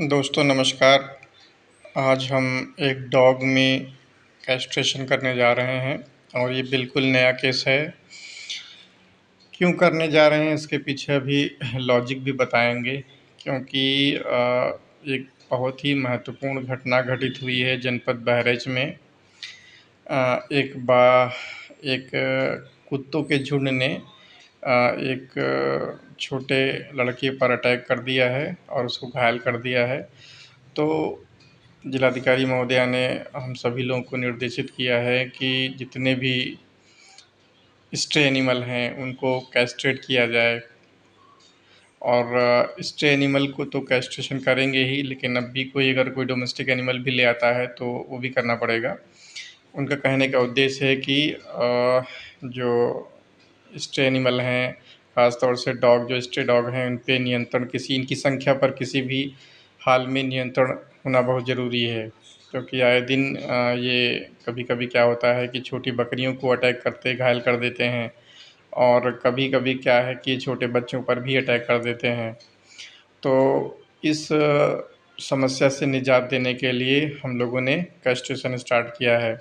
दोस्तों नमस्कार। आज हम एक डॉग में कैस्ट्रेशन करने जा रहे हैं और ये बिल्कुल नया केस है। क्यों करने जा रहे हैं इसके पीछे अभी लॉजिक भी बताएंगे, क्योंकि एक बहुत ही महत्वपूर्ण घटना घटित हुई है जनपद बहराइच में। एक कुत्तों के झुंड ने एक छोटे लड़के पर अटैक कर दिया है और उसको घायल कर दिया है। तो जिलाधिकारी महोदया ने हम सभी लोगों को निर्देशित किया है कि जितने भी स्ट्रे एनिमल हैं उनको कैस्ट्रेट किया जाए। और स्ट्रे एनिमल को तो कैस्ट्रेशन करेंगे ही, लेकिन अब भी कोई डोमेस्टिक एनिमल भी ले आता है तो वो भी करना पड़ेगा। उनका कहने का उद्देश्य है कि जो स्ट्रे एनिमल हैं, ख़ास तौर से डॉग, जो स्ट्रे डॉग हैं, उन पे नियंत्रण इनकी संख्या पर किसी भी हाल में नियंत्रण होना बहुत ज़रूरी है। क्योंकि आए दिन ये कभी-कभी क्या होता है कि छोटी बकरियों को अटैक करते, घायल कर देते हैं, और कभी-कभी क्या है कि छोटे बच्चों पर भी अटैक कर देते हैं। तो इस समस्या से निजात देने के लिए हम लोगों ने कैस्ट्रेशन स्टार्ट किया है।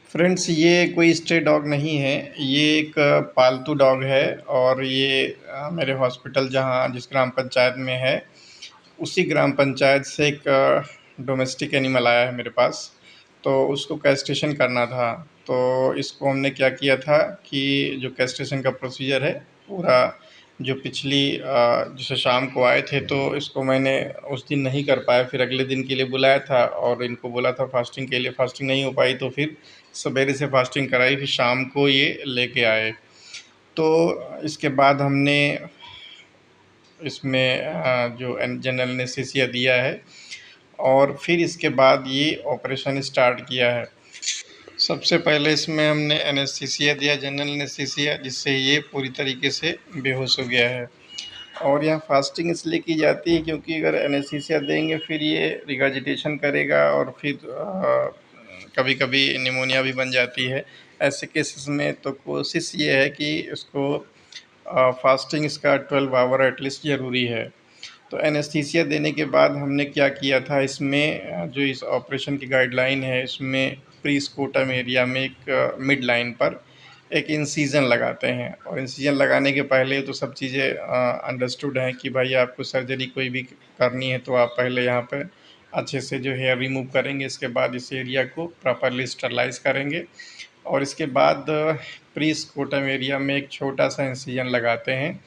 फ्रेंड्स, ये कोई स्ट्रे डॉग नहीं है, ये एक पालतू डॉग है। और ये मेरे हॉस्पिटल जिस ग्राम पंचायत में है, उसी ग्राम पंचायत से एक डोमेस्टिक एनिमल आया है मेरे पास, तो उसको कैस्ट्रेशन करना था। तो इसको हमने क्या किया था कि जो कैस्ट्रेशन का प्रोसीजर है पूरा, जो जैसे शाम को आए थे तो इसको मैंने उस दिन नहीं कर पाया, फिर अगले दिन के लिए बुलाया था और इनको बोला था फास्टिंग के लिए, फास्टिंग नहीं हो पाई तो फिर सवेरे से फास्टिंग कराई, फिर शाम को ये लेके आए। तो इसके बाद हमने इसमें जो जनरल एनेस्थीसिया दिया है और फिर इसके बाद ये ऑपरेशन स्टार्ट किया है। सबसे पहले इसमें हमने एनेस्थीसिया दिया, जनरल एनेस्थीसिया, जिससे ये पूरी तरीके से बेहोश हो गया है। और यहाँ फास्टिंग इसलिए की जाती है क्योंकि अगर एनेस्थीसिया देंगे फिर ये रिगर्जिटेशन करेगा और फिर कभी कभी निमोनिया भी बन जाती है। ऐसे केसेस में तो कोशिश ये है कि इसको फास्टिंग इसका 12 आवर एटलीस्ट ज़रूरी है। तो एनेस्थीसिया देने के बाद हमने क्या किया था, इसमें जो इस ऑपरेशन की गाइडलाइन है, इसमें प्री-स्कोटम एरिया में एक मिड लाइन पर एक इंसिजन लगाते हैं। और इंसिजन लगाने के पहले तो सब चीज़ें अंडरस्टूड हैं कि भाई आपको सर्जरी कोई भी करनी है तो आप पहले यहाँ पे अच्छे से जो हेयर रिमूव करेंगे, इसके बाद इस एरिया को प्रॉपरली स्टरलाइज़ करेंगे और इसके बाद प्री-स्कोटम एरिया में एक छोटा सा इंसिजन लगाते हैं।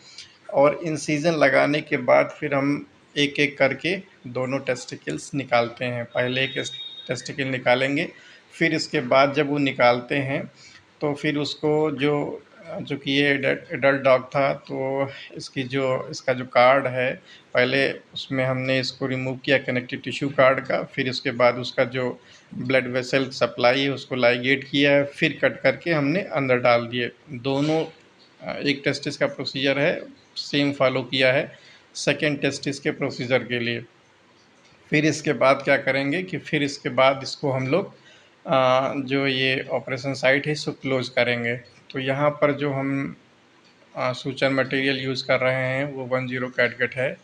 और इंसिजन लगाने के बाद फिर हम एक-एक करके दोनों टेस्टिकल्स निकालते हैं। पहले एक टेस्टिकल निकालेंगे, फिर इसके बाद जब वो निकालते हैं तो फिर उसको चूँकि ये एडल्ट डॉग था तो इसका जो कार्ड है, पहले उसमें हमने इसको रिमूव किया कनेक्टिव टिश्यू कार्ड का, फिर उसके बाद उसका जो ब्लड वेसल सप्लाई है उसको लाइगेट किया है, फिर कट करके हमने अंदर डाल दिए। दोनों एक टेस्टिस का प्रोसीजर है, सेम फॉलो किया है सेकेंड टेस्टिस के प्रोसीजर के लिए। फिर इसके बाद क्या करेंगे कि फिर इसके बाद इसको हम लोग जो ये ऑपरेशन साइट है इसको क्लोज़ करेंगे। तो यहाँ पर जो हम सूचन मटेरियल यूज़ कर रहे हैं वो 10 कैटगट है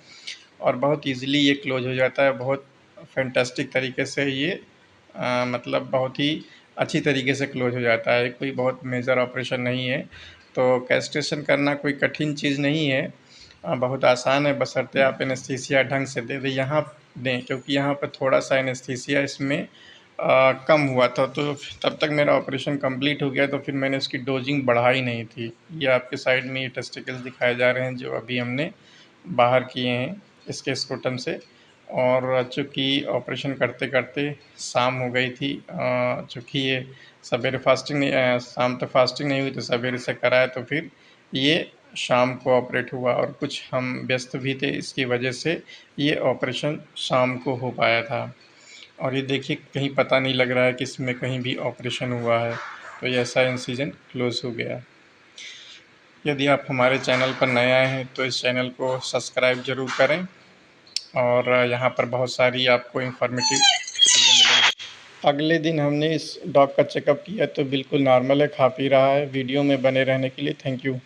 और बहुत ईज़िली ये क्लोज़ हो जाता है। बहुत फैंटास्टिक तरीके से ये मतलब बहुत ही अच्छी तरीके से क्लोज़ हो जाता है। कोई बहुत मेजर ऑपरेशन नहीं है। तो कैस्ट्रेशन करना कोई कठिन चीज़ नहीं है, बहुत आसान है, बशर्ते आप एनेस्थीसिया ढंग से दे दें क्योंकि यहाँ पर थोड़ा-सा एनेस्थीसिया इसमें कम हुआ था। तो तब तक मेरा ऑपरेशन कंप्लीट हो गया तो फिर मैंने उसकी डोजिंग बढ़ाई नहीं थी। ये आपके साइड में ये टेस्टिकल्स दिखाए जा रहे हैं जो अभी हमने बाहर किए हैं इसके स्क्रोटम से। और चूँकि ऑपरेशन करते-करते शाम हो गई थी, चूँकि ये सवेरे शाम तक फास्टिंग नहीं हुई तो सवेरे से कराया तो फिर ये शाम को ऑपरेट हुआ और कुछ हम व्यस्त भी थे, इसकी वजह से ये ऑपरेशन शाम को हो पाया था। और ये देखिए कहीं पता नहीं लग रहा है कि इसमें कहीं भी ऑपरेशन हुआ है, तो ये ऐसा इंसिजन क्लोज़ हो गया। यदि आप हमारे चैनल पर नए आए हैं तो इस चैनल को सब्सक्राइब ज़रूर करें और यहाँ पर बहुत सारी आपको इन्फॉर्मेटिव चीज़ें मिलेंगी। अगले दिन हमने इस डॉग का चेकअप किया तो बिल्कुल नॉर्मल है, खा पी रहा है। वीडियो में बने रहने के लिए थैंक यू।